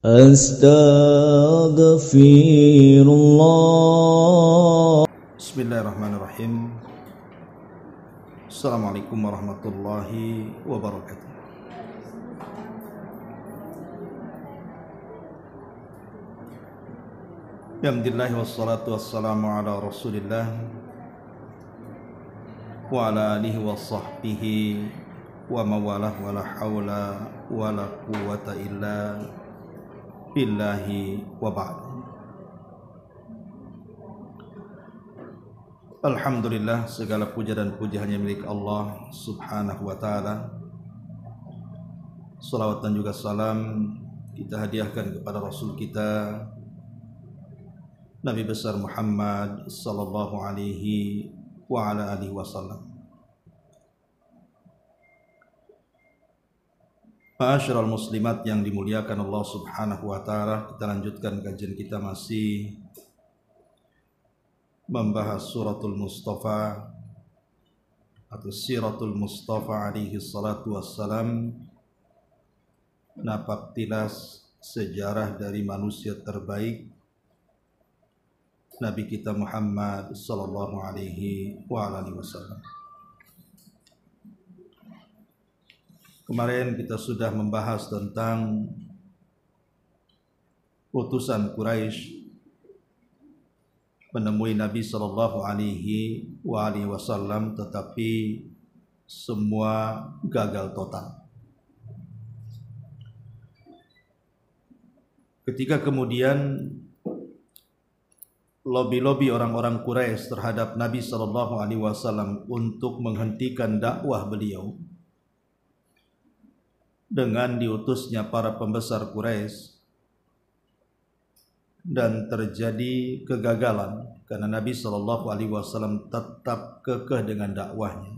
Astaghfirullah. Bismillahirrahmanirrahim. Assalamualaikum warahmatullahi wabarakatuh. Alhamdulillah wassalatu wassalamu ala Rasulillah wa ala alihi wa sahbihi wa mawalah wa la hawla wa la quwwata illa billahi wa ba'd. Alhamdulillah, segala puja dan puji hanya milik Allah subhanahu wa ta'ala. Salawat dan juga salam kita hadiahkan kepada Rasul kita Nabi besar Muhammad sallallahu alaihi wa ala alihi wasallam. Ma'asyiral muslimat yang dimuliakan Allah subhanahu wa ta'ala, kita lanjutkan kajian kita masih membahas suratul Mustafa atau siratul Mustafa alaihi salatu wassalam, napaktilas sejarah dari manusia terbaik Nabi kita Muhammad sallallahu alaihi wa alihi wasallam. Kemarin kita sudah membahas tentang utusan Quraisy menemui Nabi sallallahu alaihi wasallam, tetapi semua gagal total. Ketika kemudian lobi-lobi orang-orang Quraisy terhadap Nabi sallallahu alaihi wasallam untuk menghentikan dakwah beliau dengan diutusnya para pembesar Quraisy, dan terjadi kegagalan karena Nabi sallallahu alaihi wasallam tetap kekeh dengan dakwahnya.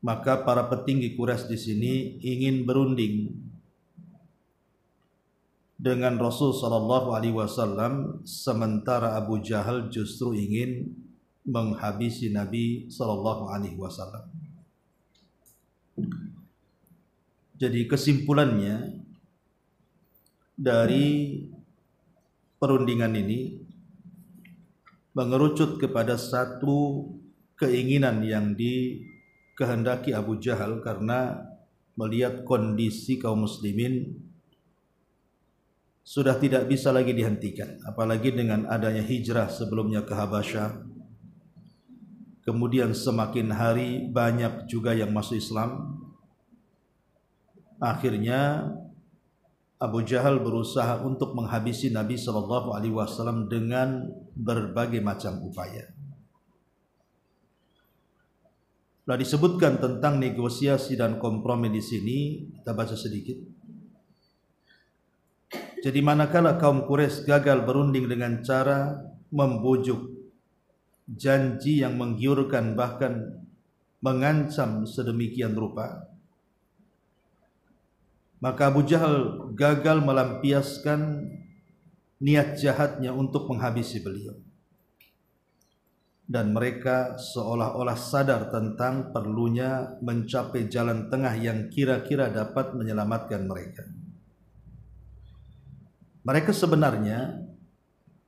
Maka para petinggi Quraisy di sini ingin berunding dengan Rasul sallallahu alaihi wasallam, sementara Abu Jahal justru ingin menghabisi Nabi sallallahu alaihi wasallam. Jadi kesimpulannya dari perundingan ini mengerucut kepada satu keinginan yang dikehendaki Abu Jahal, karena melihat kondisi kaum muslimin sudah tidak bisa lagi dihentikan, apalagi dengan adanya hijrah sebelumnya ke Habasyah. Kemudian semakin hari banyak juga yang masuk Islam. Akhirnya Abu Jahal berusaha untuk menghabisi Nabi sallallahu alaihi wasallam dengan berbagai macam upaya. Telah disebutkan tentang negosiasi dan kompromi di sini, kita baca sedikit. Jadi manakala kaum Quraisy gagal berunding dengan cara membujuk, janji yang menggiurkan, bahkan mengancam sedemikian rupa, maka Abu Jahal gagal melampiaskan niat jahatnya untuk menghabisi beliau. Dan mereka seolah-olah sadar tentang perlunya mencapai jalan tengah yang kira-kira dapat menyelamatkan mereka. Mereka sebenarnya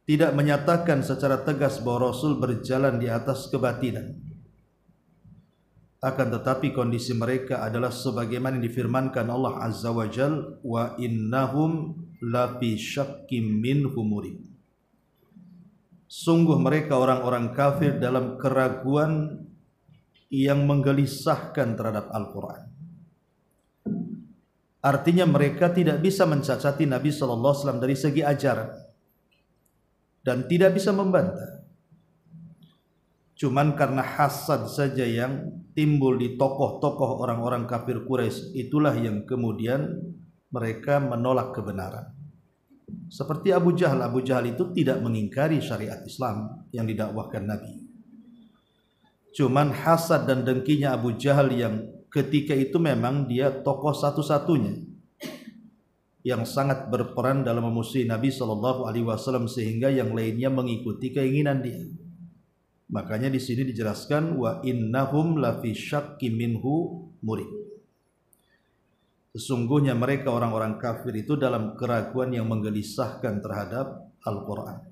tidak menyatakan secara tegas bahwa Rasul berjalan di atas kebatilan. Akan tetapi kondisi mereka adalah sebagaimana yang difirmankan Allah Azza wa Jal, wa innahum lafi syakkim minhu murib. Sungguh mereka orang-orang kafir dalam keraguan yang menggelisahkan terhadap Al-Quran. Artinya mereka tidak bisa mencacati Nabi sallallahu alaihi wasallam dari segi ajaran dan tidak bisa membantah. Cuman karena hasad saja yang timbul di tokoh-tokoh orang-orang kafir Quraisy, itulah yang kemudian mereka menolak kebenaran. Seperti Abu Jahal itu tidak mengingkari syariat Islam yang didakwahkan Nabi. Cuman hasad dan dengkinya Abu Jahal yang ketika itu memang dia tokoh satu-satunya yang sangat berperan dalam memusuhi Nabi sallallahu alaihi wasallam, sehingga yang lainnya mengikuti keinginan dia. Makanya di sini dijelaskan wa innahum lafi syakkim minhu murib. Sesungguhnya mereka orang-orang kafir itu dalam keraguan yang menggelisahkan terhadap Al-Quran.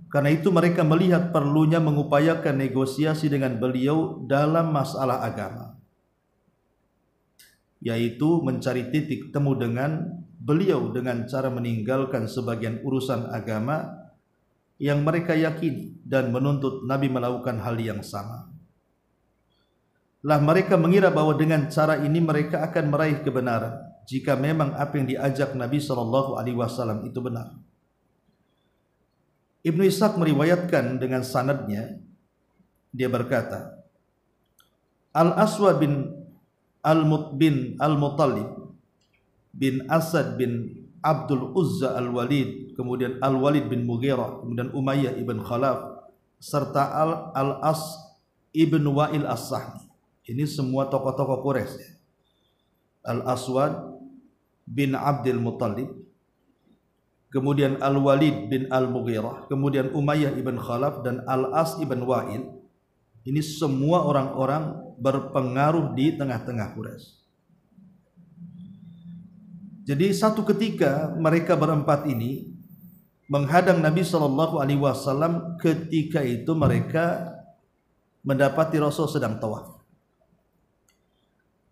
Karena itu mereka melihat perlunya mengupayakan negosiasi dengan beliau dalam masalah agama, yaitu mencari titik temu dengan beliau dengan cara meninggalkan sebagian urusan agama yang mereka yakini dan menuntut Nabi melakukan hal yang sama. Lah mereka mengira bahwa dengan cara ini mereka akan meraih kebenaran jika memang apa yang diajak Nabi SAW itu benar. Ibnu Ishaq meriwayatkan dengan sanadnya, dia berkata, Al-Aswad bin Al-Muttalib bin Asad bin Abdul Uzza Al-Walid, kemudian Al-Walid bin Mughirah, kemudian Umayyah ibn Khalaf, serta Al-As ibn Wa'il As-Sahmi. Ini semua tokoh-tokoh Quraisy. Al-Aswad bin Abdul Muttalib, kemudian Al-Walid bin Al-Mughirah, kemudian Umayyah ibn Khalaf dan Al-As ibn Wa'il. Ini semua orang-orang berpengaruh di tengah-tengah Quraisy. Jadi satu ketika mereka berempat ini menghadang Nabi SAW. Ketika itu mereka mendapati Rasul sedang tawaf.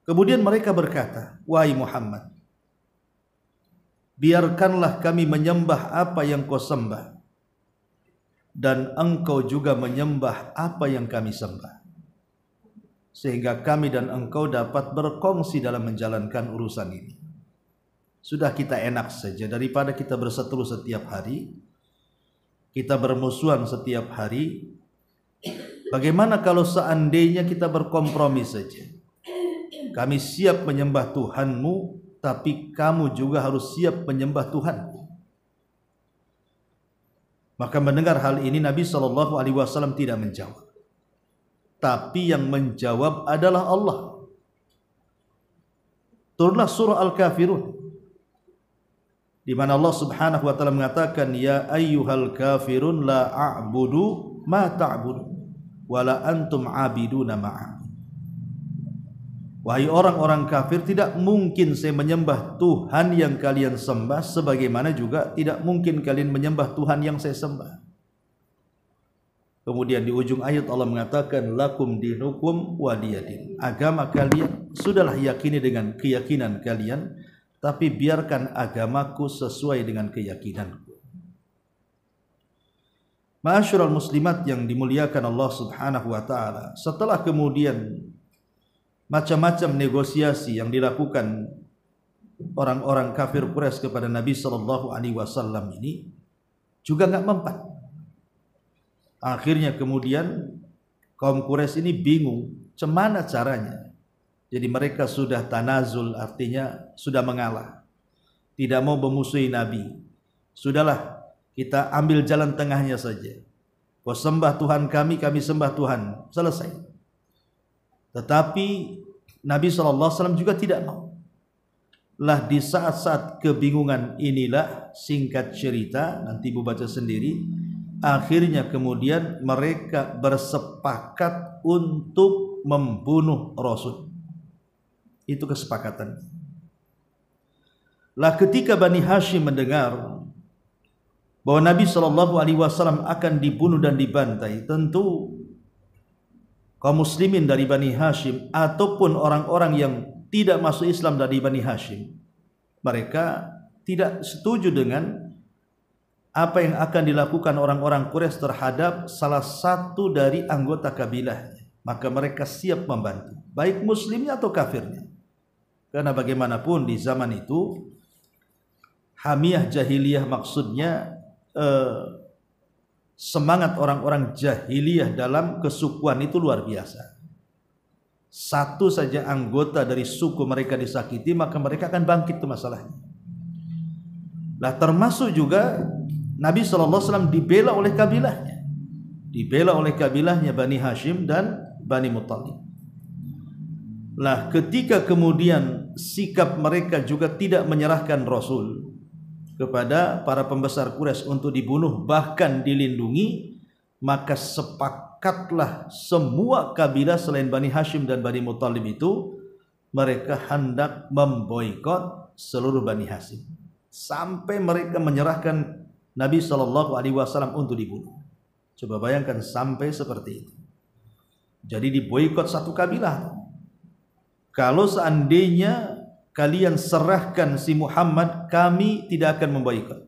Kemudian mereka berkata, wahai Muhammad, biarkanlah kami menyembah apa yang kau sembah, dan engkau juga menyembah apa yang kami sembah, sehingga kami dan engkau dapat berkongsi dalam menjalankan urusan ini. Sudah kita enak saja daripada kita berseteru setiap hari, kita bermusuhan setiap hari. Bagaimana kalau seandainya kita berkompromi saja? Kami siap menyembah Tuhanmu, tapi kamu juga harus siap menyembah Tuhanku. Maka mendengar hal ini Nabi SAW tidak menjawab, tapi yang menjawab adalah Allah. Turunlah surah Al-Kafirun, di mana Allah Subhanahu wa taala mengatakan, ya ayyuhal kafirun la a'budu ma ta'budu wa la antum 'abiduna ma'a. Wahai orang-orang kafir, tidak mungkin saya menyembah Tuhan yang kalian sembah, sebagaimana juga tidak mungkin kalian menyembah Tuhan yang saya sembah. Kemudian di ujung ayat Allah mengatakan, lakum dinukum waliyadin. Agama kalian sudahlah yakini dengan keyakinan kalian, tapi biarkan agamaku sesuai dengan keyakinanku. Ma'asyiral muslimat yang dimuliakan Allah Subhanahu wa taala, setelah kemudian macam-macam negosiasi yang dilakukan orang-orang kafir Quraisy kepada Nabi SAW ini juga nggak mempan. Akhirnya kemudian kaum Quraisy ini bingung cemana caranya. Jadi mereka sudah tanazul, artinya sudah mengalah, tidak mau memusuhi Nabi. Sudahlah, kita ambil jalan tengahnya saja. Kau sembah Tuhan kami, kami sembah Tuhan, selesai. Tetapi Nabi SAW juga tidak mau. Lah di saat-saat kebingungan inilah, singkat cerita, nanti ibu baca sendiri, akhirnya kemudian mereka bersepakat untuk membunuh Rasul. Itu kesepakatan. Lah ketika Bani Hashim mendengar bahwa Nabi SAW akan dibunuh dan dibantai, tentu kaum muslimin dari Bani Hashim ataupun orang-orang yang tidak masuk Islam dari Bani Hashim, mereka tidak setuju dengan apa yang akan dilakukan orang-orang Quraisy terhadap salah satu dari anggota kabilahnya. Maka mereka siap membantu, baik muslimnya atau kafirnya. Karena bagaimanapun di zaman itu hamiyah jahiliyah, maksudnya semangat orang-orang jahiliyah dalam kesukuan itu luar biasa. Satu saja anggota dari suku mereka disakiti, maka mereka akan bangkit itu masalahnya. Lah termasuk juga Nabi SAW dibela oleh kabilahnya, dibela oleh kabilahnya Bani Hashim dan Bani Muttalib. Lah ketika kemudian sikap mereka juga tidak menyerahkan Rasul kepada para pembesar Quraisy untuk dibunuh, bahkan dilindungi, maka sepakatlah semua kabilah selain Bani Hashim dan Bani Muttalib itu mereka hendak memboikot seluruh Bani Hashim sampai mereka menyerahkan Nabi SAW untuk dibunuh. Coba bayangkan sampai seperti itu. Jadi diboikot satu kabilah. Kalau seandainya kalian serahkan si Muhammad, kami tidak akan memboikot.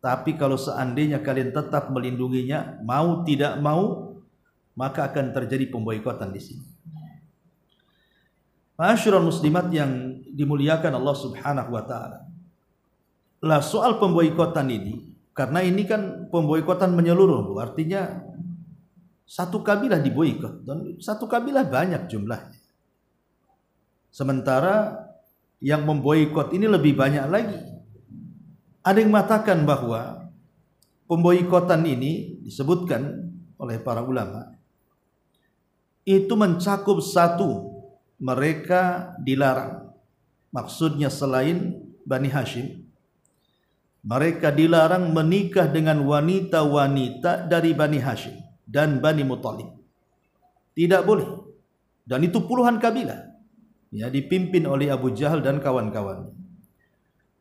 Tapi kalau seandainya kalian tetap melindunginya, mau tidak mau, maka akan terjadi pemboikotan di sini. Ma'asyiral muslimat yang dimuliakan Allah Subhanahu wa taala. Lah soal pemboikotan ini, karena ini kan pemboikotan menyeluruh, artinya satu kabilah diboikot dan satu kabilah banyak jumlahnya. Sementara yang memboikot ini lebih banyak lagi. Ada yang mengatakan bahwa pemboikotan ini disebutkan oleh para ulama itu mencakup satu, mereka dilarang. Maksudnya selain Bani Hashim, mereka dilarang menikah dengan wanita-wanita dari Bani Hashim dan Bani Muthalib. Tidak boleh. Dan itu puluhan kabilah. Ya, dipimpin oleh Abu Jahal dan kawan-kawan.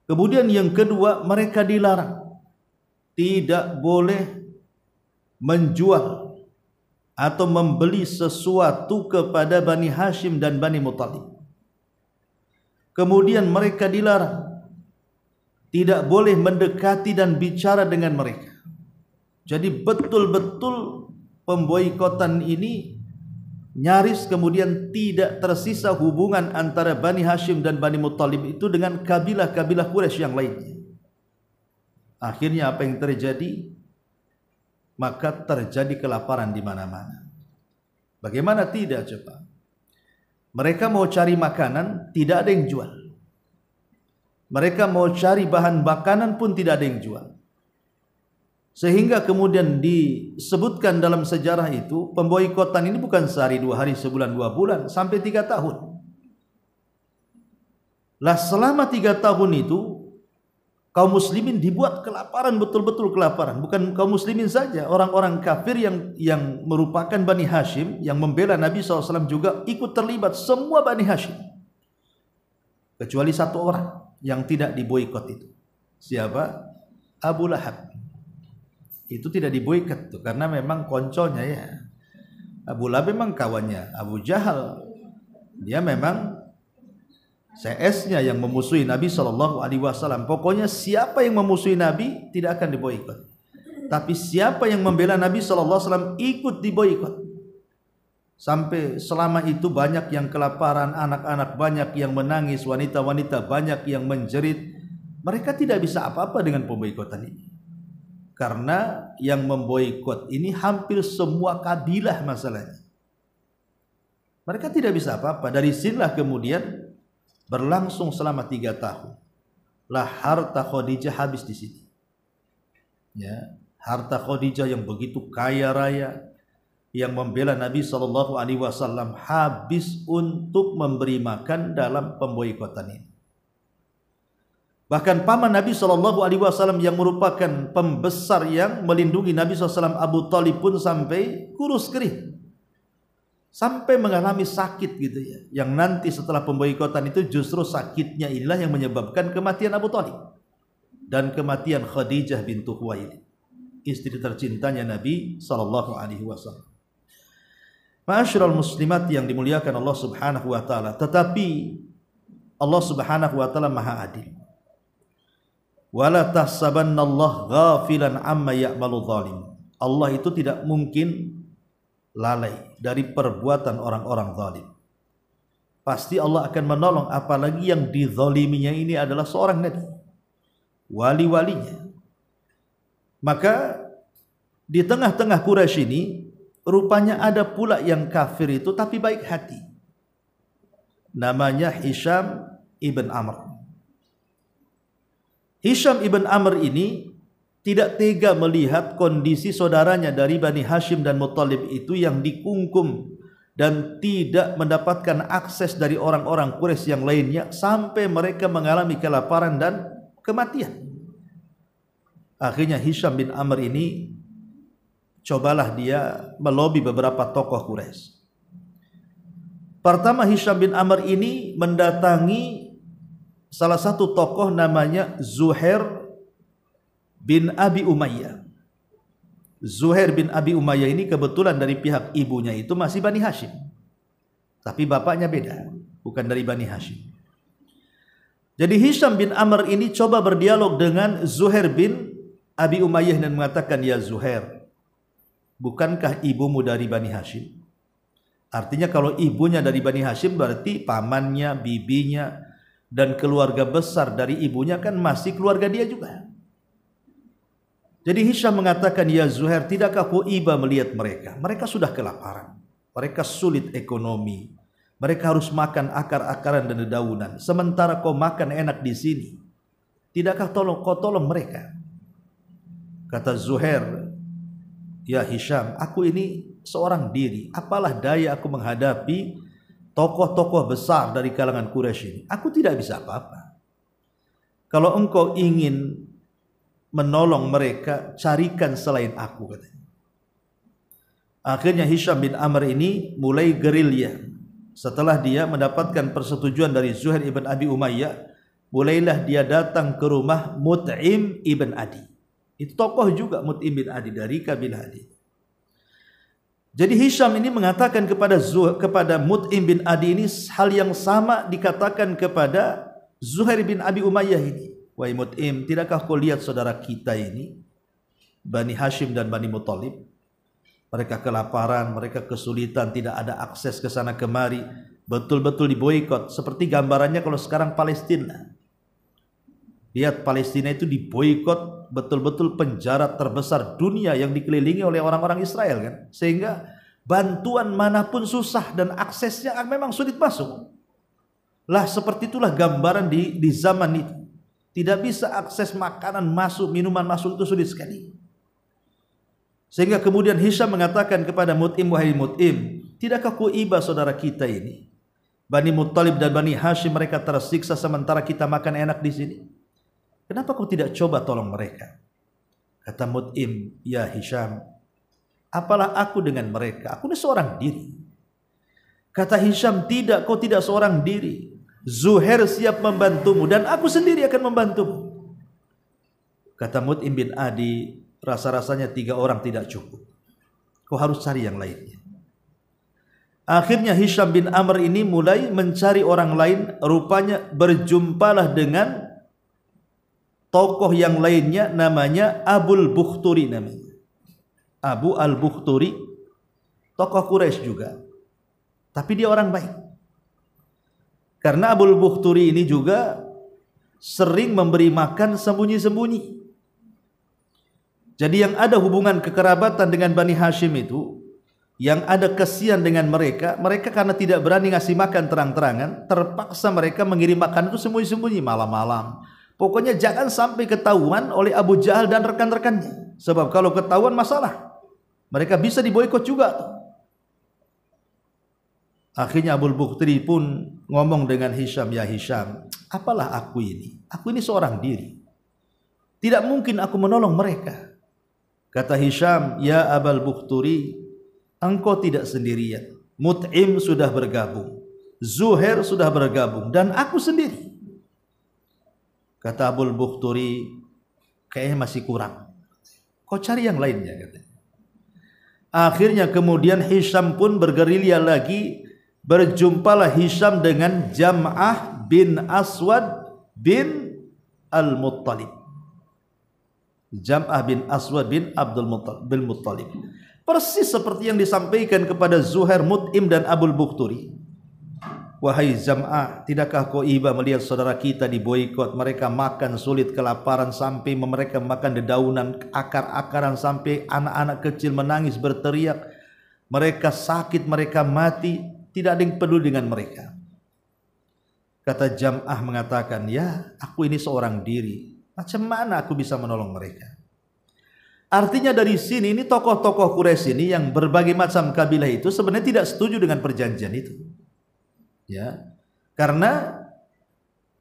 Kemudian yang kedua, mereka dilarang tidak boleh menjual atau membeli sesuatu kepada Bani Hashim dan Bani Muthalib. Kemudian mereka dilarang tidak boleh mendekati dan bicara dengan mereka. Jadi betul-betul pemboikotan ini nyaris kemudian tidak tersisa hubungan antara Bani Hashim dan Bani Muthalib itu dengan kabilah-kabilah Quraisy yang lainnya. Akhirnya apa yang terjadi? Maka terjadi kelaparan di mana-mana. Bagaimana tidak coba? Mereka mau cari makanan, tidak ada yang jual. Mereka mau cari bahan makanan pun tidak ada yang jual. Sehingga kemudian disebutkan dalam sejarah itu, pemboikotan ini bukan sehari, 2 hari, sebulan, 2 bulan, sampai 3 tahun. Lah selama 3 tahun itu, kaum muslimin dibuat kelaparan, betul-betul kelaparan. Bukan kaum muslimin saja, orang-orang kafir yang merupakan Bani Hashim, yang membela Nabi SAW juga ikut terlibat, semua Bani Hashim. Kecuali satu orang yang tidak diboikot itu. Siapa? Abu Lahab. Itu tidak diboikot tuh, karena memang konconya ya. Abu Lahab memang kawannya Abu Jahal. Dia memang CS-nya yang memusuhi Nabi SAW. Pokoknya siapa yang memusuhi Nabi tidak akan diboikot. Tapi siapa yang membela Nabi SAW ikut diboikot. Sampai selama itu banyak yang kelaparan, anak-anak banyak yang menangis, wanita-wanita banyak yang menjerit. Mereka tidak bisa apa-apa dengan pemboikotan ini. Karena yang memboikot ini hampir semua kabilah masalahnya. Mereka tidak bisa apa-apa. Dari sinilah kemudian berlangsung selama 3 tahun. Lah harta Khadijah habis di sini. Ya, harta Khadijah yang begitu kaya raya, yang membela Nabi SAW habis untuk memberi makan dalam pemboikotan ini. Bahkan paman Nabi SAW yang merupakan pembesar yang melindungi Nabi SAW, Abu Thalib pun sampai kurus kering, sampai mengalami sakit gitu ya. Yang nanti setelah pemboikotan itu justru sakitnya inilah yang menyebabkan kematian Abu Thalib dan kematian Khadijah bintu Khuwailid, istri tercintanya Nabi SAW. Ma'asyiral muslimat yang dimuliakan Allah Subhanahu wa taala, tetapi Allah Subhanahu wa taala Maha Adil. Wala tahsabannallaha ghafilan amma ya'malu zalim. Allah itu tidak mungkin lalai dari perbuatan orang-orang zalim. Pasti Allah akan menolong, apalagi yang dizaliminya ini adalah seorang nabi, wali-walinya. Maka di tengah-tengah Quraisy ini rupanya ada pula yang kafir itu tapi baik hati. Namanya Hisham ibn Amr. Hisham ibn Amr ini tidak tega melihat kondisi saudaranya dari Bani Hashim dan Muthalib itu yang dikungkum dan tidak mendapatkan akses dari orang-orang Quraisy yang lainnya sampai mereka mengalami kelaparan dan kematian. Akhirnya Hisham bin Amr ini cobalah dia melobi beberapa tokoh Quraisy. Pertama, Hisham bin Amr ini mendatangi salah satu tokoh namanya Zuhair bin Abi Umayyah. Zuhair bin Abi Umayyah ini kebetulan dari pihak ibunya itu masih Bani Hashim, tapi bapaknya beda, bukan dari Bani Hashim. Jadi Hisham bin Amr ini coba berdialog dengan Zuhair bin Abi Umayyah dan mengatakan, ya Zuhair, bukankah ibumu dari Bani Hashim? Artinya kalau ibunya dari Bani Hashim berarti pamannya, bibinya, dan keluarga besar dari ibunya kan masih keluarga dia juga. Jadi Hisham mengatakan, ya Zuhair, tidakkah kau iba melihat mereka? Mereka sudah kelaparan, mereka sulit ekonomi, mereka harus makan akar-akaran dan dedaunan, sementara kau makan enak di sini. Tidakkah kau tolong mereka? Kata Zuhair, ya Hisham, aku ini seorang diri, apalah daya aku menghadapi tokoh-tokoh besar dari kalangan Quraisy ini. Aku tidak bisa apa-apa. Kalau engkau ingin menolong mereka, carikan selain aku, katanya. Akhirnya Hisham bin Amr ini mulai gerilya. Setelah dia mendapatkan persetujuan dari Zuhair ibn Abi Umayyah, mulailah dia datang ke rumah Mut'im ibn Adi. Itu tokoh juga, Mut'im bin Adi, dari kabilah Adi. Jadi Hisham ini mengatakan kepada Mut'im bin Adi ini hal yang sama dikatakan kepada Zuhair bin Abi Umayyah ini. Wahai Mut'im, tidakkah kau lihat saudara kita ini, Bani Hashim dan Bani Muttalib? Mereka kelaparan, mereka kesulitan, tidak ada akses ke sana kemari, betul-betul diboikot. Seperti gambarannya kalau sekarang Palestina. Lihat, Palestina itu diboikot, betul-betul penjara terbesar dunia yang dikelilingi oleh orang-orang Israel kan. Sehingga bantuan manapun susah dan aksesnya memang sulit masuk. Lah seperti itulah gambaran di zaman itu. Tidak bisa akses makanan masuk, minuman masuk, itu sulit sekali. Sehingga kemudian Hisham mengatakan kepada Mut'im, wahai Mut'im, tidakkah ku iba saudara kita ini, Bani Muttalib dan Bani Hashim, mereka tersiksa sementara kita makan enak di sini. Kenapa kau tidak coba tolong mereka? Kata Mut'im, ya Hisham, apalah aku dengan mereka? Aku ini seorang diri. Kata Hisham, tidak, kau tidak seorang diri. Zuhair siap membantumu dan aku sendiri akan membantumu. Kata Mut'im bin Adi, rasa-rasanya 3 orang tidak cukup. Kau harus cari yang lainnya. Akhirnya Hisham bin Amr ini mulai mencari orang lain. Rupanya berjumpalah dengan tokoh yang lainnya, namanya Abul Bukhturi namanya. Abu al-Bukhturi, tokoh Quraisy juga. Tapi dia orang baik. Karena Abul Bukhturi ini juga sering memberi makan sembunyi-sembunyi. Jadi yang ada hubungan kekerabatan dengan Bani Hashim itu, yang ada kesian dengan mereka, mereka karena tidak berani ngasih makan terang-terangan, terpaksa mereka mengirim makan itu sembunyi-sembunyi malam-malam. Pokoknya jangan sampai ketahuan oleh Abu Jahal dan rekan-rekannya. Sebab kalau ketahuan masalah, mereka bisa diboikot juga. Akhirnya Abul Bukhturi pun ngomong dengan Hisham, ya Hisham, apalah aku ini? Aku ini seorang diri. Tidak mungkin aku menolong mereka. Kata Hisham, ya Abul Bukhturi, engkau tidak sendirian. Mut'im sudah bergabung, Zuhair sudah bergabung, dan aku sendiri. Kata Abul Bukhturi, kayaknya masih kurang. Kau cari yang lainnya, katanya. Akhirnya kemudian Hisham pun bergerilya lagi. Berjumpalah Hisham dengan Jam'ah bin Aswad bin Al-Muttalib. Jam'ah bin Aswad bin Abdul Muttalib. Persis seperti yang disampaikan kepada Zuhair, Mut'im dan Abul Bukhturi. Wahai Jam'ah, tidakkah kau iba melihat saudara kita diboikot? Mereka makan sulit, kelaparan, sampai mereka makan dedaunan, akar-akaran, sampai anak-anak kecil menangis berteriak. Mereka sakit, mereka mati. Tidak ada yang peduli dengan mereka. Kata Jam'ah mengatakan, ya aku ini seorang diri. Macam mana aku bisa menolong mereka? Artinya dari sini, ini tokoh-tokoh Quraisy ini yang berbagai macam kabilah itu sebenarnya tidak setuju dengan perjanjian itu. Ya, karena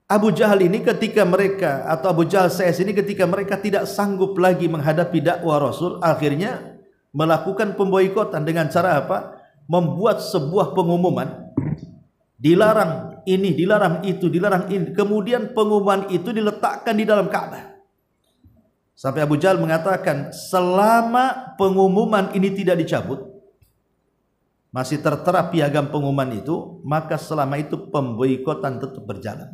Abu Jahal ini ketika mereka, atau Abu Jahal CS ini ketika mereka tidak sanggup lagi menghadapi dakwah Rasul, akhirnya melakukan pemboikotan dengan cara apa? Membuat sebuah pengumuman dilarang ini, dilarang itu, dilarang ini. Kemudian pengumuman itu diletakkan di dalam Ka'bah. Sampai Abu Jahal mengatakan, selama pengumuman ini tidak dicabut, masih tertera piagam pengumuman itu, maka selama itu pemboikotan tetap berjalan.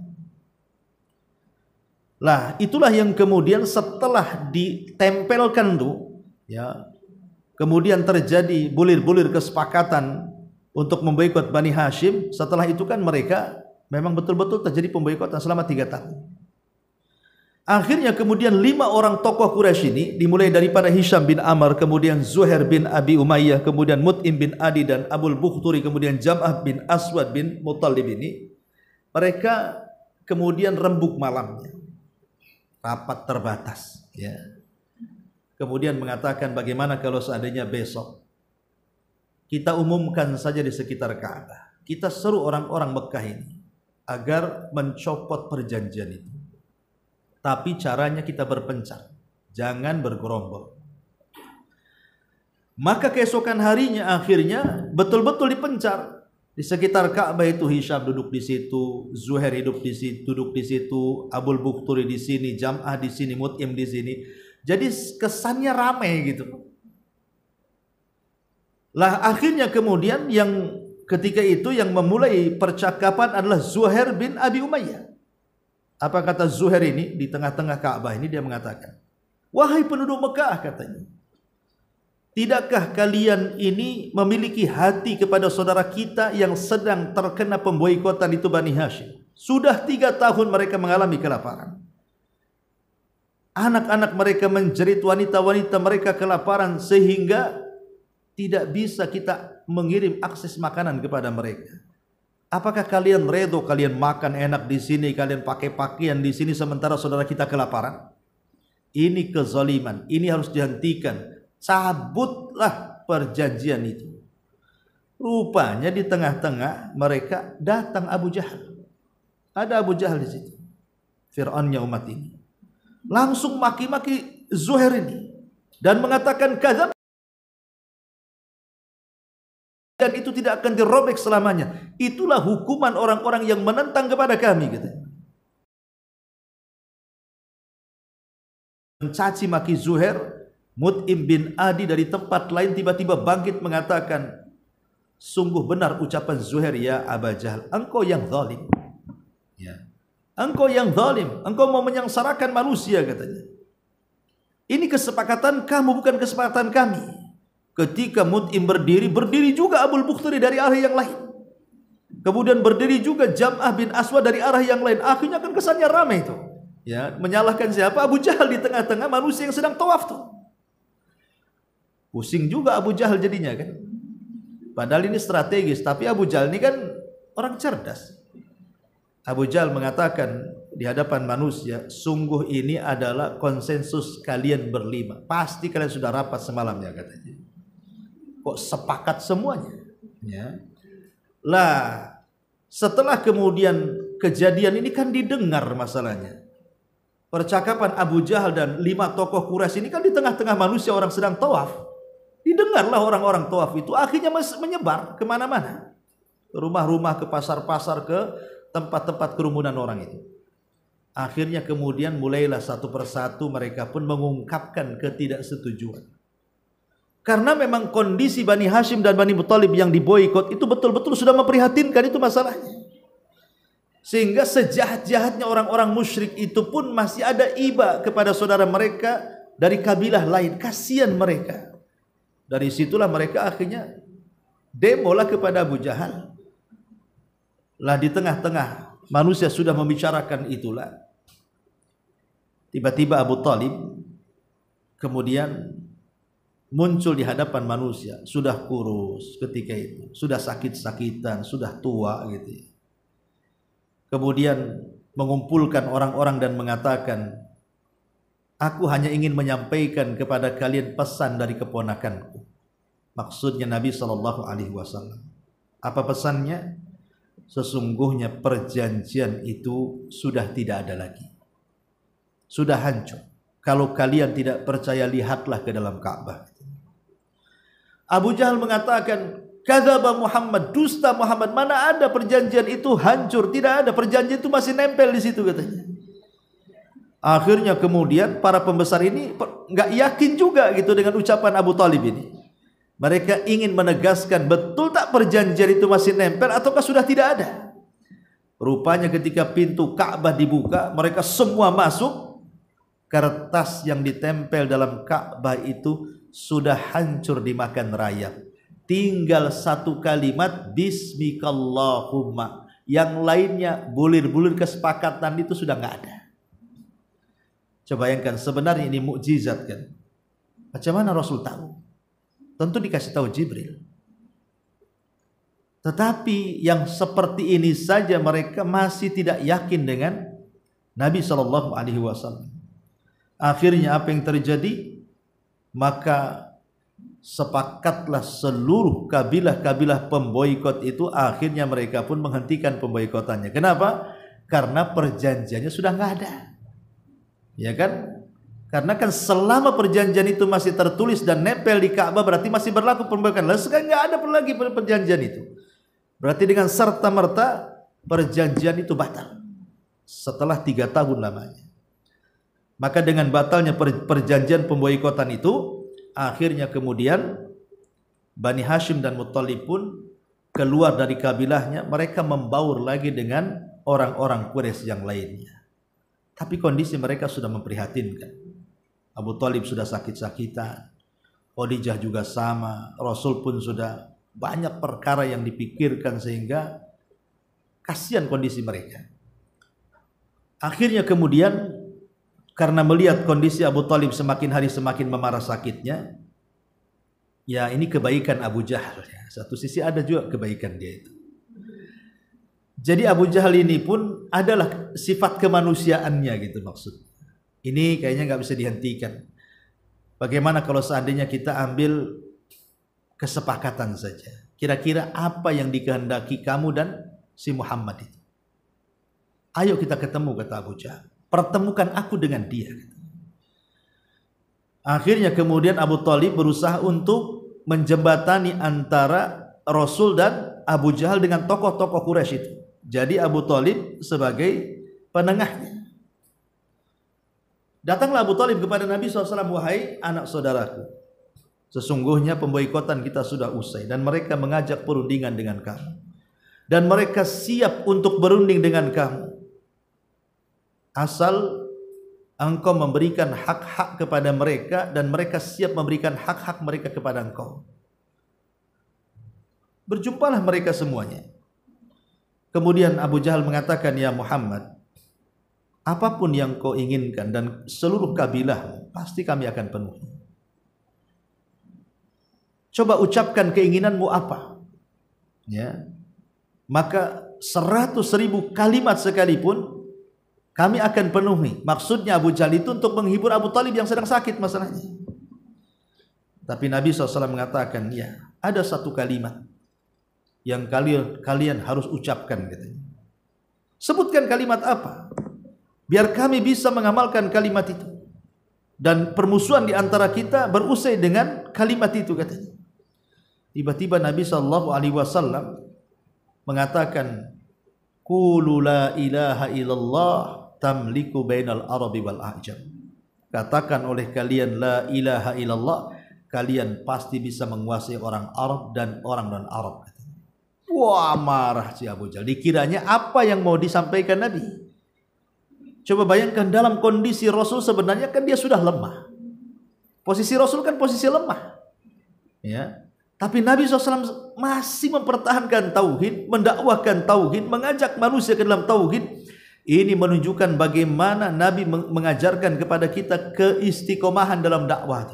Lah, itulah yang kemudian setelah ditempelkan tuh, ya, kemudian terjadi bulir-bulir kesepakatan untuk memboikot Bani Hashim. Setelah itu kan mereka memang betul-betul terjadi pemboikotan selama 3 tahun. Akhirnya kemudian 5 orang tokoh Quraisy ini, dimulai daripada Hisham bin Amr, kemudian Zuhair bin Abi Umayyah, kemudian Mut'im bin Adi dan Abul Bukhturi, kemudian Jam'ah bin Aswad bin Muttalib ini, mereka kemudian rembuk malamnya, rapat terbatas, ya. Kemudian mengatakan, bagaimana kalau seandainya besok kita umumkan saja di sekitar Ka'bah, kita seru orang-orang Mekah ini agar mencopot perjanjian itu. Tapi caranya kita berpencar, jangan bergerombol. Maka keesokan harinya akhirnya betul-betul dipencar. Di sekitar Ka'bah itu Hisham duduk di situ, Zuhair duduk di situ, Abul Bukhturi di sini, Jam'ah di sini, Mut'im di sini. Jadi kesannya ramai gitu. Lah akhirnya kemudian yang ketika itu yang memulai percakapan adalah Zuhair bin Abi Umayyah. Apa kata Zuhair ini di tengah-tengah Ka'bah ini? Dia mengatakan, wahai penduduk Mekah, katanya, tidakkah kalian ini memiliki hati kepada saudara kita yang sedang terkena pemboikotan itu Bani Hashim? Sudah 3 tahun mereka mengalami kelaparan. Anak-anak mereka menjerit, wanita-wanita mereka kelaparan, sehingga tidak bisa kita mengirim akses makanan kepada mereka. Apakah kalian redo kalian makan enak di sini, kalian pakai pakaian di sini sementara saudara kita kelaparan? Ini kezaliman, ini harus dihentikan. Cabutlah perjanjian itu. Rupanya di tengah-tengah mereka datang Abu Jahal. Ada Abu Jahal di situ. Fir'aunnya umat ini. Langsung maki-maki Zuhair ini dan mengatakan kadzab, dan itu tidak akan dirobek selamanya. Itulah hukuman orang-orang yang menentang kepada kami, gitu. Mencaci maki Zuhair. Mut'im bin Adi dari tempat lain tiba-tiba bangkit mengatakan, sungguh benar ucapan Zuhair, ya Abu Jahal, engkau yang zalim, ya. Engkau yang zalim, engkau mau menyengsarakan manusia, katanya. Ini kesepakatan kamu, bukan kesepakatan kami. Ketika Mut'im berdiri juga Abul Bukhturi dari arah yang lain. Kemudian berdiri juga Jam'ah bin Aswad dari arah yang lain. Akhirnya kan kesannya ramai itu. Ya, menyalahkan siapa? Abu Jahal di tengah-tengah manusia yang sedang tawaf tuh. Pusing juga Abu Jahal jadinya kan. Padahal ini strategis, tapi Abu Jahal ini kan orang cerdas. Abu Jahal mengatakan di hadapan manusia, sungguh ini adalah konsensus kalian berlima. Pasti kalian sudah rapat semalamnya, katanya. Kok sepakat semuanya, ya. Lah setelah kemudian kejadian ini kan didengar masalahnya. Percakapan Abu Jahal dan 5 tokoh Quraisy ini kan di tengah-tengah manusia orang sedang tawaf. Didengarlah orang-orang tawaf itu, akhirnya menyebar kemana-mana, ke rumah-rumah, ke pasar-pasar, ke tempat-tempat kerumunan orang itu. Akhirnya kemudian mulailah satu persatu mereka pun mengungkapkan ketidaksetujuan. Karena memang kondisi Bani Hashim dan Bani Muttalib yang diboikot itu betul-betul sudah memprihatinkan, itu masalahnya. Sehingga sejahat-jahatnya orang-orang musyrik itu pun masih ada iba kepada saudara mereka dari kabilah lain. Kasihan mereka. Dari situlah mereka akhirnya demolah kepada Abu Jahal. Lah di tengah-tengah manusia sudah membicarakan itulah, tiba-tiba Abu Talib kemudian muncul di hadapan manusia, sudah kurus ketika itu, sudah sakit-sakitan, sudah tua gitu. Kemudian mengumpulkan orang-orang dan mengatakan, aku hanya ingin menyampaikan kepada kalian pesan dari keponakanku. Maksudnya Nabi SAW. Apa pesannya? Sesungguhnya perjanjian itu sudah tidak ada lagi, sudah hancur. Kalau kalian tidak percaya, lihatlah ke dalam Ka'bah. Abu Jahal mengatakan, Kadzaba Muhammad, dusta Muhammad. Mana ada perjanjian itu hancur? Tidak ada, perjanjian itu masih nempel di situ katanya. Akhirnya kemudian para pembesar ini nggak yakin juga gitu dengan ucapan Abu Talib ini. Mereka ingin menegaskan betul tak perjanjian itu masih nempel ataukah sudah tidak ada. Rupanya ketika pintu Ka'bah dibuka, mereka semua masuk. Kertas yang ditempel dalam Ka'bah itu sudah hancur dimakan rayap. Tinggal satu kalimat Bismikallahumma. Yang lainnya bulir-bulir kesepakatan itu sudah nggak ada. Coba bayangkan, sebenarnya ini mukjizat kan. Macam mana Rasul tahu? Tentu dikasih tahu Jibril. Tetapi yang seperti ini saja mereka masih tidak yakin dengan Nabi SAW. Akhirnya apa yang terjadi? Maka sepakatlah seluruh kabilah-kabilah pemboikot itu. Akhirnya mereka pun menghentikan pemboikotannya. Kenapa? Karena perjanjiannya sudah nggak ada. Ya kan? Karena kan selama perjanjian itu masih tertulis dan nempel di Ka'bah, berarti masih berlaku pemboikotan. Lalu sekarang nggak ada lagi perjanjian itu. Berarti dengan serta-merta perjanjian itu batal setelah 3 tahun lamanya. Maka dengan batalnya perjanjian pemboikotan itu, akhirnya kemudian Bani Hashim dan Muttalib pun keluar dari kabilahnya. Mereka membaur lagi dengan orang-orang Quraisy yang lainnya. Tapi kondisi mereka sudah memprihatinkan. Abu Talib sudah sakit-sakitan, Khadijah juga sama, Rasul pun sudah banyak perkara yang dipikirkan sehingga kasihan kondisi mereka. Akhirnya kemudian karena melihat kondisi Abu Talib semakin hari semakin memarah sakitnya, ya ini kebaikan Abu Jahal. Satu sisi ada juga kebaikan dia itu. Jadi Abu Jahal ini pun adalah sifat kemanusiaannya gitu maksud. Ini kayaknya nggak bisa dihentikan. Bagaimana kalau seandainya kita ambil kesepakatan saja? Kira-kira apa yang dikehendaki kamu dan si Muhammad itu? Ayo kita ketemu, kata Abu Jahal. Pertemukan aku dengan dia. Akhirnya kemudian Abu Talib berusaha untuk menjembatani antara Rasul dan Abu Jahal dengan tokoh-tokoh Quraisy itu. Jadi Abu Talib sebagai penengahnya. Datanglah Abu Talib kepada Nabi SAW, wahai anak saudaraku, sesungguhnya pemboikotan kita sudah usai dan mereka mengajak perundingan dengan kamu. Dan mereka siap untuk berunding dengan kamu. Asal engkau memberikan hak-hak kepada mereka dan mereka siap memberikan hak-hak mereka kepada engkau. Berjumpalah mereka semuanya. Kemudian Abu Jahal mengatakan, ya Muhammad, apapun yang kau inginkan dan seluruh kabilahmu pasti kami akan penuhi. Coba ucapkan keinginanmu apa? Ya. Maka 100.000 kalimat sekalipun kami akan penuhi. Maksudnya Abu Jahal itu untuk menghibur Abu Talib yang sedang sakit masalahnya. Tapi Nabi SAW mengatakan, ya, ada satu kalimat yang kalian harus ucapkan katanya. Sebutkan kalimat apa? Biar kami bisa mengamalkan kalimat itu. Dan permusuhan di antara kita berusai dengan kalimat itu katanya. Tiba-tiba Nabi SAW mengatakan, Qulu la ilaha illallah tamliku bainal arabi wal a'jam. Katakan oleh kalian la ilaha illallah, kalian pasti bisa menguasai orang Arab dan orang non-Arab. Wah, marah si Abu Jahal. Dikiranya apa yang mau disampaikan Nabi? Coba bayangkan dalam kondisi Rasul sebenarnya kan dia sudah lemah. Posisi Rasul kan posisi lemah. Ya. Tapi Nabi SAW masih mempertahankan tauhid, mendakwahkan tauhid, mengajak manusia ke dalam tauhid. Ini menunjukkan bagaimana Nabi mengajarkan kepada kita keistiqomahan dalam dakwah.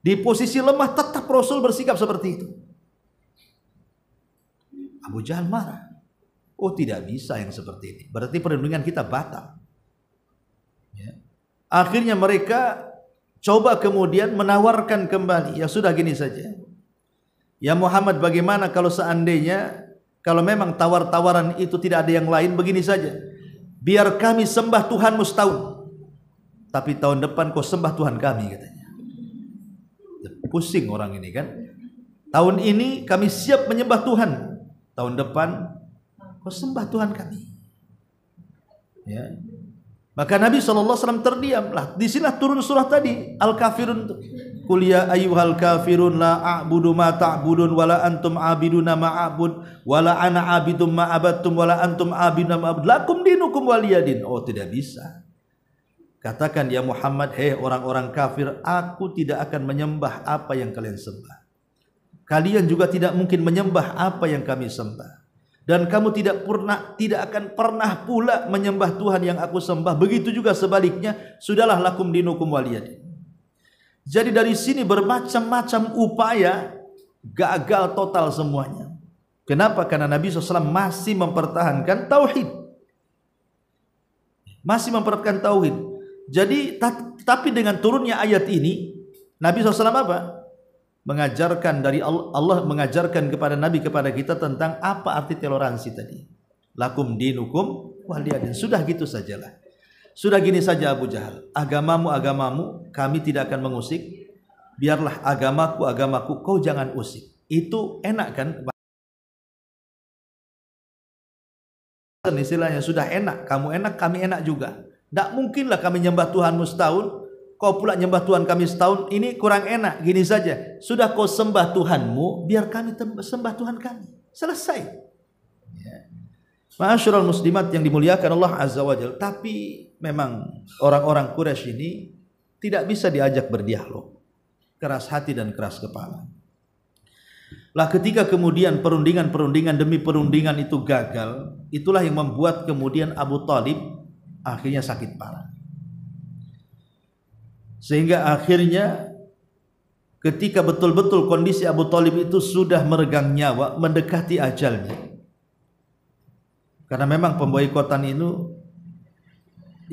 Di posisi lemah tetap Rasul bersikap seperti itu. Abu Jahal marah. Oh, tidak bisa yang seperti ini. Berarti perundingan kita batal. Ya. Akhirnya mereka coba kemudian menawarkan kembali. Ya sudah gini saja. Ya Muhammad, bagaimana kalau seandainya kalau memang tawar-tawaran itu tidak ada yang lain, begini saja. Biar kami sembah Tuhanmu setahun. Tapi tahun depan kau sembah Tuhan kami katanya. Pusing orang ini kan. Tahun ini kami siap menyembah Tuhan. Tahun depan kau sembah Tuhan kami. Ya. Maka Nabi SAW terdiam lah. Di sini turun surah tadi Al-Kafirun. Qul ya ayyuhal kafirun la a'budu ma ta'budun wala antum abiduna ma a'bud wala ana abidum ma abattum wala antum abiduna ma abud lakum dinukum waliyadin. Oh, tidak bisa. Katakan ya Muhammad, hei orang-orang kafir, aku tidak akan menyembah apa yang kalian sembah. Kalian juga tidak mungkin menyembah apa yang kami sembah. Dan kamu tidak akan pernah pula menyembah Tuhan yang aku sembah. Begitu juga sebaliknya, sudahlah lakum dinukum waliyadin. Jadi dari sini bermacam-macam upaya gagal total semuanya. Kenapa? Karena Nabi SAW masih mempertahankan tauhid. Masih mempertahankan tauhid. Jadi tapi dengan turunnya ayat ini, Nabi SAW apa? Mengajarkan dari Allah mengajarkan kepada Nabi, kepada kita tentang apa arti toleransi tadi. Lakum dinukum waliyadin. Sudah gitu sajalah. Sudah gini saja Abu Jahal, agamamu, kami tidak akan mengusik. Biarlah agamaku, kau jangan usik. Itu enak kan? Istilahnya sudah enak, kamu enak, kami enak juga. Tidak mungkinlah kami nyembah Tuhanmu setahun, kau pula nyembah Tuhan kami setahun. Ini kurang enak. Gini saja, sudah kau sembah Tuhanmu, biar kami sembah Tuhan kami. Selesai. Ya. Ma'asyiral muslimat yang dimuliakan Allah Azza wa Jalla. Tapi memang orang-orang Quraisy ini tidak bisa diajak berdialog. Keras hati dan keras kepala. Lah ketika kemudian perundingan demi perundingan itu gagal, itulah yang membuat kemudian Abu Talib akhirnya sakit parah. Sehingga akhirnya ketika betul-betul kondisi Abu Talib itu sudah meregang nyawa, mendekati ajalnya. Karena memang pemboikotan itu,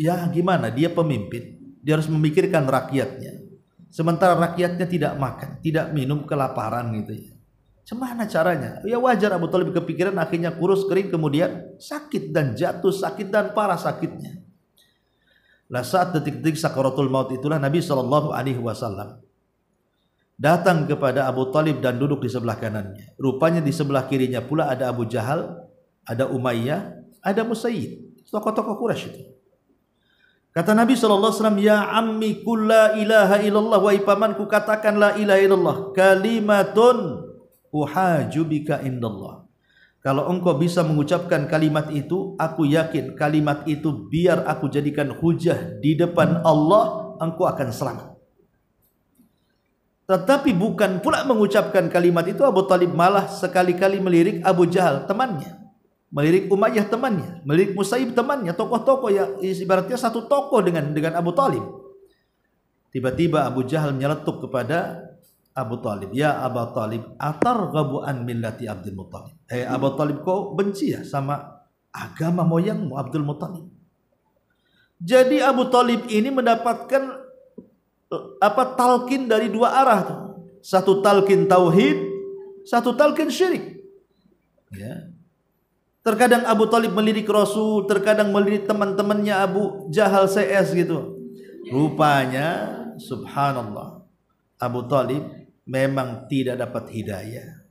ya gimana, dia pemimpin, dia harus memikirkan rakyatnya. Sementara rakyatnya tidak makan, tidak minum, kelaparan gitu ya. Gimana caranya? Ya wajar Abu Talib kepikiran, akhirnya kurus kering, kemudian sakit dan jatuh sakit dan parah sakitnya. Lah saat detik-detik sakaratul maut itulah Nabi SAW datang kepada Abu Talib dan duduk di sebelah kanannya. Rupanya di sebelah kirinya pula ada Abu Jahal, ada Umayyah, ada Musayyid, tokoh-tokoh Quraisy itu. Kata Nabi SAW, ya ammi qul la ilaha illallah, wa ipamanku katakan la ilaha illallah, kalimatun uhaju bika indallah. Kalau engkau bisa mengucapkan kalimat itu, aku yakin kalimat itu biar aku jadikan hujah di depan Allah, engkau akan selamat. Tetapi bukan pula mengucapkan kalimat itu, Abu Talib malah sekali-kali melirik Abu Jahal temannya, melirik Umayyah temannya, melirik Musayyib temannya, tokoh-tokoh ya ibaratnya satu tokoh dengan Abu Talib. Tiba-tiba Abu Jahal nyeletuk kepada Abu Talib, ya Abu Talib, atarghabu an millati Abdul Muttalib. Abu Talib, kau benci ya sama agama moyangmu Abdul Muttalib. Jadi Abu Talib ini mendapatkan talqin dari dua arah tuh. Satu talqin tauhid, satu talqin syirik. Ya. Terkadang Abu Talib melirik Rasul, terkadang melirik teman-temannya Abu Jahal CS gitu. Rupanya subhanallah, Abu Talib memang tidak dapat hidayah.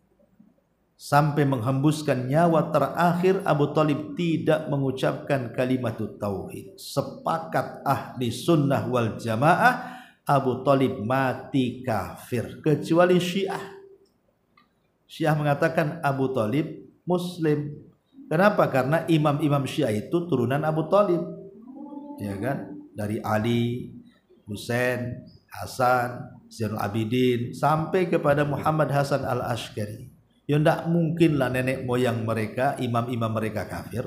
Sampai menghembuskan nyawa terakhir, Abu Talib tidak mengucapkan kalimat tauhid. Sepakat ahli sunnah wal jamaah, Abu Talib mati kafir, kecuali Syiah. Syiah mengatakan Abu Talib Muslim. Kenapa? Karena imam-imam Syiah itu turunan Abu Talib, ya kan? Dari Ali, Husain, Hasan, Zainul Abidin, sampai kepada Muhammad Hasan al-Ashqari. Ya tidak mungkinlah nenek moyang mereka, imam-imam mereka kafir.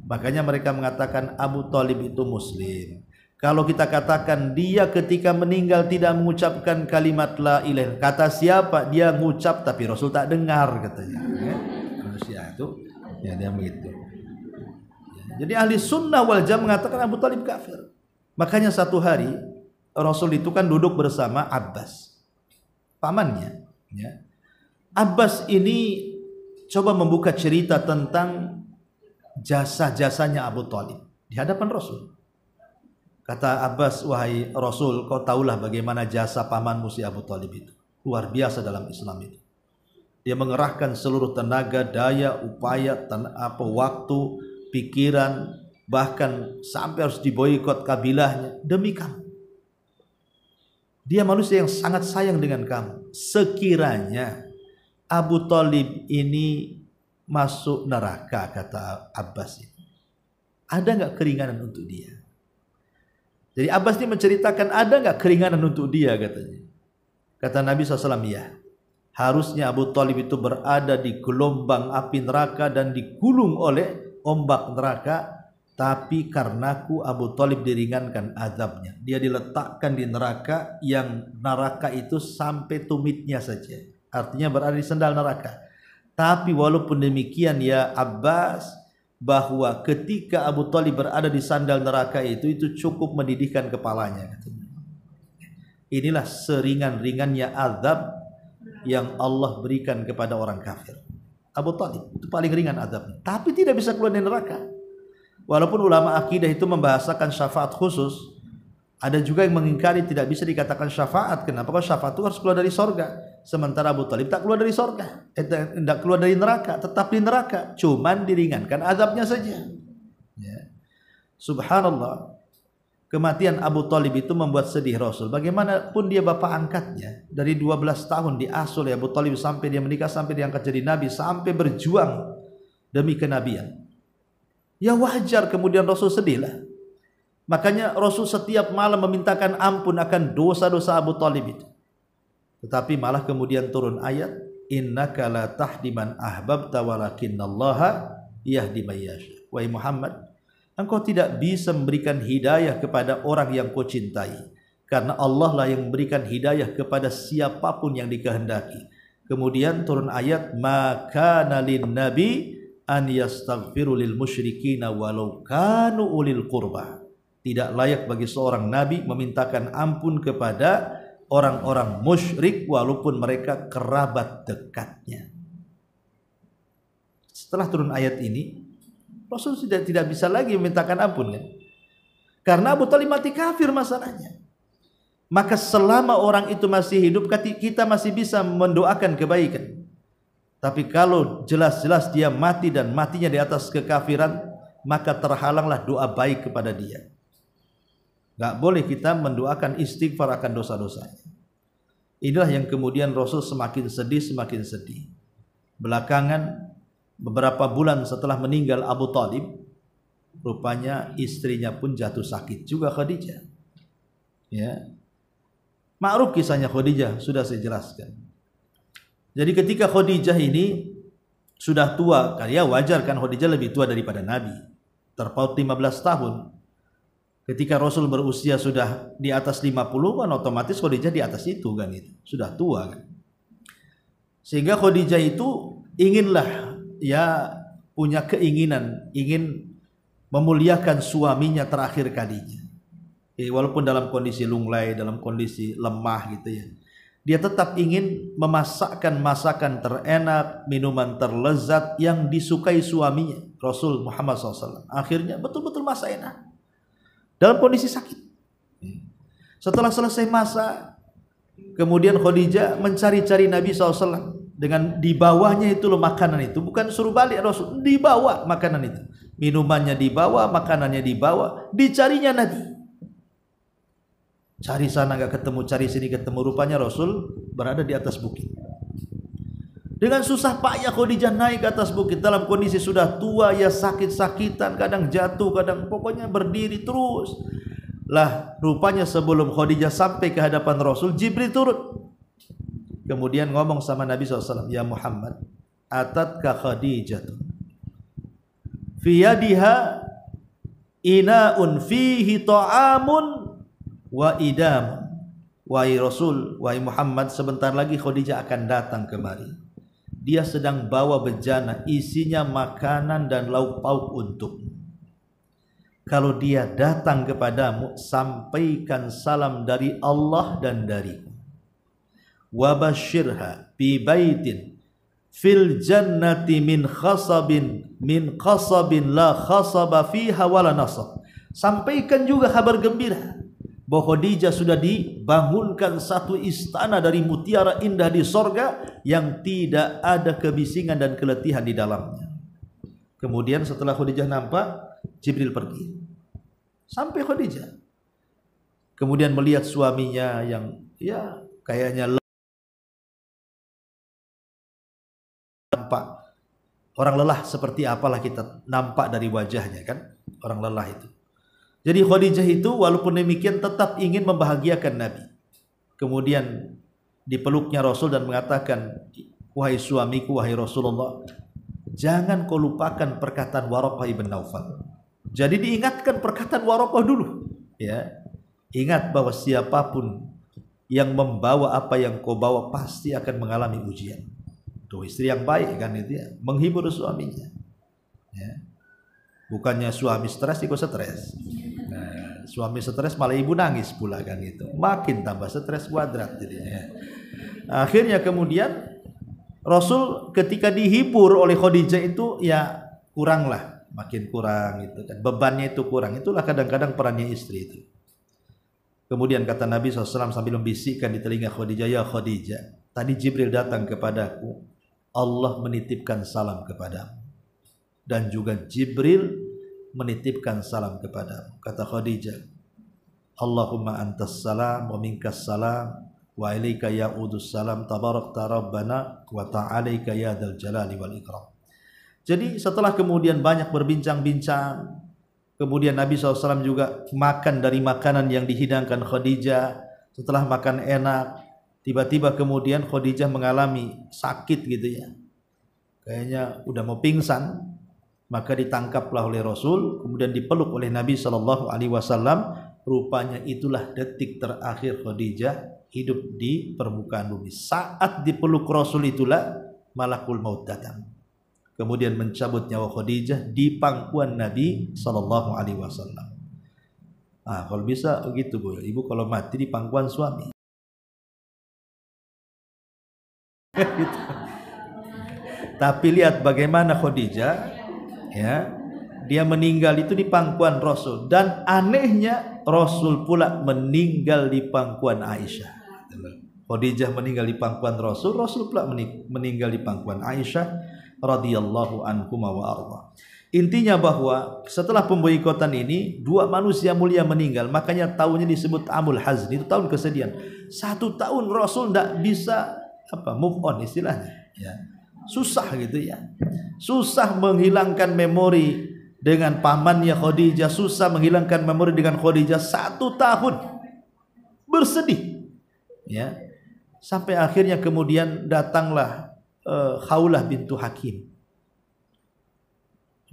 Makanya mereka mengatakan Abu Talib itu Muslim. Kalau kita katakan dia ketika meninggal tidak mengucapkan kalimat la ilaha, kata siapa? Dia ngucap tapi Rasul tak dengar katanya. Ya? Manusia itu ya dia begitu. Jadi ahli sunnah wal jamaah mengatakan Abu Talib kafir. Makanya satu hari Rasul itu kan duduk bersama Abbas, pamannya. Ya. Abbas ini coba membuka cerita tentang jasa-jasanya Abu Talib di hadapan Rasul. Kata Abbas, wahai Rasul, kau tahulah bagaimana jasa pamanmu si Abu Talib itu. Luar biasa dalam Islam itu. Dia mengerahkan seluruh tenaga, daya, upaya, waktu, pikiran, bahkan sampai harus diboikot kabilahnya demi kamu. Dia manusia yang sangat sayang dengan kamu. Sekiranya Abu Thalib ini masuk neraka, kata Abbas itu, ada nggak keringanan untuk dia? Jadi Abbas ini menceritakan, ada nggak keringanan untuk dia, katanya. Kata Nabi SAW, ya, harusnya Abu Thalib itu berada di gelombang api neraka dan digulung oleh ombak neraka, tapi karenaku Abu Thalib diringankan azabnya. Dia diletakkan di neraka yang neraka itu sampai tumitnya saja, artinya berada di sendal neraka. Tapi walaupun demikian ya Abbas, bahwa ketika Abu Thalib berada di sandal neraka itu cukup mendidihkan kepalanya, katanya. Inilah seringan-ringannya azab yang Allah berikan kepada orang kafir. Abu Thalib itu paling ringan azabnya, tapi tidak bisa keluar dari neraka. Walaupun ulama akidah itu membahasakan syafaat khusus, ada juga yang mengingkari tidak bisa dikatakan syafaat. Kenapa? Kalau syafaat itu harus keluar dari sorga, sementara Abu Thalib tak keluar dari sorga, tidak keluar dari neraka, tetap di neraka, cuman diringankan azabnya saja. Ya. Subhanallah, kematian Abu Thalib itu membuat sedih Rasul. Bagaimanapun dia bapak angkatnya, dari 12 tahun diasuh oleh Abu Thalib sampai dia menikah, sampai diangkat jadi nabi, sampai berjuang demi kenabian. Ya wajar kemudian Rasul sedihlah. Makanya Rasul setiap malam memintakan ampun akan dosa-dosa Abu Thalib itu. Tetapi malah kemudian turun ayat, innaka la tahdi man ahbabta walakinnallaha yahdi may yasha. Wahai Muhammad, engkau tidak bisa memberikan hidayah kepada orang yang kau cintai, karena Allah lah yang memberikan hidayah kepada siapapun yang dikehendaki. Kemudian turun ayat, maka nalin nabi an yastaghfiru lil musyrikina walau kanu ulil qurba. Tidak layak bagi seorang nabi memintakan ampun kepada orang-orang musyrik walaupun mereka kerabat dekatnya. Setelah turun ayat ini, Rasul sudah tidak bisa lagi memintakan ampun, kan? Karena Abu Thalib mati kafir masalahnya. Maka selama orang itu masih hidup, kita masih bisa mendoakan kebaikan. Tapi kalau jelas-jelas dia mati dan matinya di atas kekafiran, maka terhalanglah doa baik kepada dia. Gak boleh kita mendoakan istighfar akan dosa-dosanya. Inilah yang kemudian Rasul semakin sedih. Belakangan, beberapa bulan setelah meninggal Abu Thalib, rupanya istrinya pun jatuh sakit juga, Khadijah. Ya, ma'ruf kisahnya Khadijah, sudah saya jelaskan. Jadi ketika Khadijah ini sudah tua, karena wajar kan, Khadijah lebih tua daripada Nabi, terpaut 15 tahun. Ketika Rasul berusia sudah di atas 50 kan, otomatis Khadijah di atas itu kan, itu sudah tua kan. Sehingga Khadijah itu inginlah, ya, punya keinginan ingin memuliakan suaminya terakhir kalinya. Walaupun dalam kondisi lunglai, dalam kondisi lemah gitu ya, dia tetap ingin memasakkan masakan terenak, minuman terlezat yang disukai suaminya, Rasul Muhammad SAW. Akhirnya betul-betul masak enak dalam kondisi sakit. Setelah selesai masak, kemudian Khadijah mencari-cari Nabi SAW. Dengan di bawahnya itu loh makanan itu, bukan suruh balik Rasul, dibawa makanan itu, minumannya dibawa, makanannya dibawa, dicarinya Nabi. Cari sana gak ketemu, cari sini ketemu, rupanya Rasul berada di atas bukit. Dengan susah payah Khadijah naik ke atas bukit dalam kondisi sudah tua, ya sakit-sakitan, kadang jatuh, kadang pokoknya berdiri terus. Lah rupanya sebelum Khadijah sampai ke hadapan Rasul, Jibril turun. Kemudian ngomong sama Nabi SAW, ya Muhammad, atatka Khadijah fi yadiha ina'un fihi ta'amun wa idam. Wahai Rasul, wahai Muhammad, sebentar lagi Khadijah akan datang kemari. Dia sedang bawa bejana, isinya makanan dan lauk pauk untukmu. Kalau dia datang kepadamu, sampaikan salam dari Allah dan dariku. Wa basyirha bi baitin fil jannati min qasabin la khasaba fiha wala nasab. Sampaikan juga kabar gembira bahwa Khadijah sudah dibangunkan satu istana dari mutiara indah di sorga yang tidak ada kebisingan dan keletihan di dalamnya. Kemudian setelah Khadijah nampak, Jibril pergi sampai Khadijah. Kemudian melihat suaminya yang ya kayaknya nampak orang lelah, seperti apalah kita nampak dari wajahnya kan, orang lelah itu. Jadi Khadijah itu walaupun demikian tetap ingin membahagiakan Nabi. Kemudian dipeluknya Rasul dan mengatakan, wahai suamiku, wahai Rasulullah, jangan kau lupakan perkataan Waraqah ibn Naufal. Jadi diingatkan perkataan Waraqah dulu, ya. Ingat bahwa siapapun yang membawa apa yang kau bawa pasti akan mengalami ujian. Tuh istri yang baik kan itu ya, menghibur suaminya. Ya. Bukannya suami stres ikut stres. Nah, suami stres malah ibu nangis pula kan itu. Makin tambah stres kuadrat jadinya. Akhirnya kemudian Rasul ketika dihibur oleh Khadijah itu ya kuranglah, makin kurang itu kan. Bebannya itu kurang. Itulah kadang-kadang perannya istri itu. Kemudian kata Nabi SAW sambil membisikkan di telinga Khadijah, ya Khadijah, tadi Jibril datang kepadaku, Allah menitipkan salam kepadamu. Dan juga Jibril menitipkan salam kepadamu. Kata Khadijah, Allahumma antas salam wa minkas salam wa ilaika ya'udus salam tabarakta rabbana wa ta'alaika ya dzal jalali wal ikram. Jadi setelah kemudian banyak berbincang-bincang, kemudian Nabi SAW juga makan dari makanan yang dihidangkan Khadijah. Setelah makan enak, tiba-tiba kemudian Khadijah mengalami sakit gitu ya, kayaknya udah mau pingsan. Maka ditangkaplah oleh Rasul, kemudian dipeluk oleh Nabi SAW. Rupanya itulah detik terakhir Khadijah hidup di permukaan bumi. Saat dipeluk Rasul itulah malakul maut datang, kemudian mencabut nyawa Khadijah di pangkuan Nabi SAW. Ah, kalau bisa begitu Bu, ibu kalau mati di pangkuan suami. Gitu. Tapi lihat bagaimana Khadijah, ya, dia meninggal itu di pangkuan Rasul, dan anehnya Rasul pula meninggal di pangkuan Aisyah. Khadijah meninggal di pangkuan Rasul, Rasul pula meninggal di pangkuan Aisyah radhiyallahu anhuma wa arda. Intinya bahwa setelah pemboikotan ini dua manusia mulia meninggal, makanya tahunnya disebut Amul Hazn, itu tahun kesedihan. 1 tahun Rasul tidak bisa move on istilahnya, ya. Susah gitu ya. Susah menghilangkan memori dengan pamannya Khadijah, susah menghilangkan memori dengan Khadijah 1 tahun bersedih, ya. Sampai akhirnya kemudian datanglah Khawlah bintu Hakim,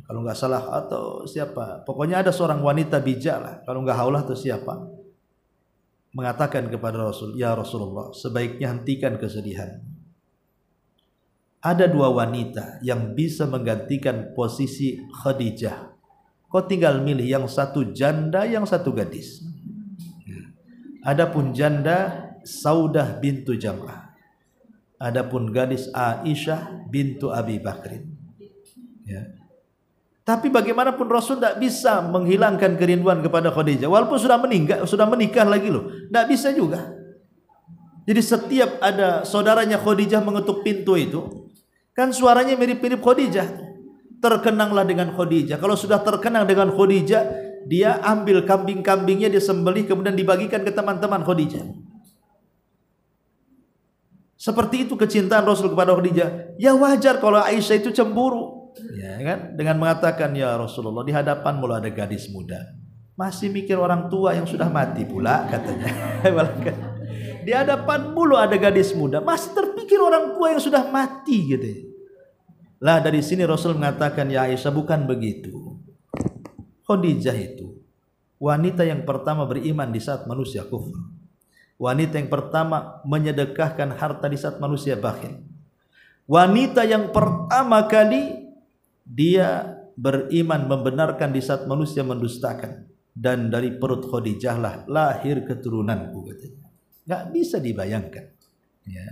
kalau nggak salah, atau siapa, pokoknya ada seorang wanita bijak lah, kalau nggak Khawlah atau siapa, mengatakan kepada Rasul, ya Rasulullah, sebaiknya hentikan kesedihan. Ada 2 wanita yang bisa menggantikan posisi Khadijah. Kau tinggal milih, yang satu janda, yang satu gadis. Adapun janda Saudah bintu Jam'ah, adapun gadis Aisyah bintu Abi Bakrin, ya. Tapi bagaimanapun Rasul tidak bisa menghilangkan kerinduan kepada Khadijah, walaupun sudah menikah lagi loh, tidak bisa juga. Jadi setiap ada saudaranya Khadijah mengetuk pintu itu, kan suaranya mirip-mirip Khadijah, terkenanglah dengan Khadijah. Kalau sudah terkenang dengan Khadijah, dia ambil kambing-kambingnya, disembelih, kemudian dibagikan ke teman-teman Khadijah. Seperti itu kecintaan Rasul kepada Khadijah. Ya wajar kalau Aisyah itu cemburu, ya kan, dengan mengatakan, ya Rasulullah, di hadapan mula ada gadis muda, masih mikir orang tua yang sudah mati pula, katanya. Di hadapan mulu ada gadis muda, masih terpikir orang tua yang sudah mati gitu. Lah dari sini Rasul mengatakan, ya Aisyah, bukan begitu. Khadijah itu wanita yang pertama beriman di saat manusia kufur. Wanita yang pertama menyedekahkan harta di saat manusia bakhil. Wanita yang pertama kali dia beriman membenarkan di saat manusia mendustakan. Dan dari perut Khadijah lah lahir keturunanku, katanya. Nggak bisa dibayangkan, ya.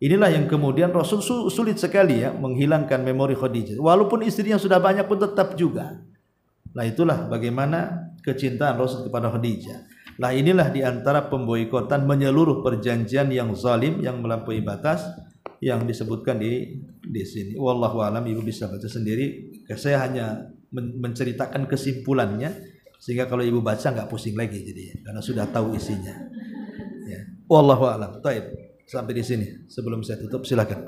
Inilah yang kemudian Rasul sulit sekali ya menghilangkan memori Khadijah. Walaupun istrinya sudah banyak pun tetap juga. Nah itulah bagaimana kecintaan Rasul kepada Khadijah. Lah inilah diantara pemboikotan menyeluruh perjanjian yang zalim, yang melampaui batas, yang disebutkan di sini. Wallahu alam, ibu bisa baca sendiri. Saya hanya menceritakan kesimpulannya, sehingga kalau ibu baca nggak pusing lagi jadi, karena sudah tahu isinya. Ya. Wallahu alam. Baik, sampai di sini. Sebelum saya tutup, silakan.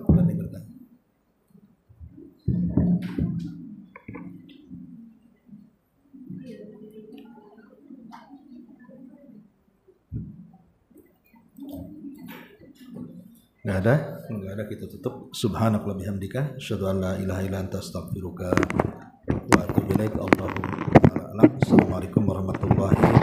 Nggak ada? Nggak ada, kita tutup. Subhanakallah bihamdika, asyhadu an la ilaha illa anta astaghfiruka wa atubu ilaik. Assalamualaikum warahmatullahi wabarakatuh.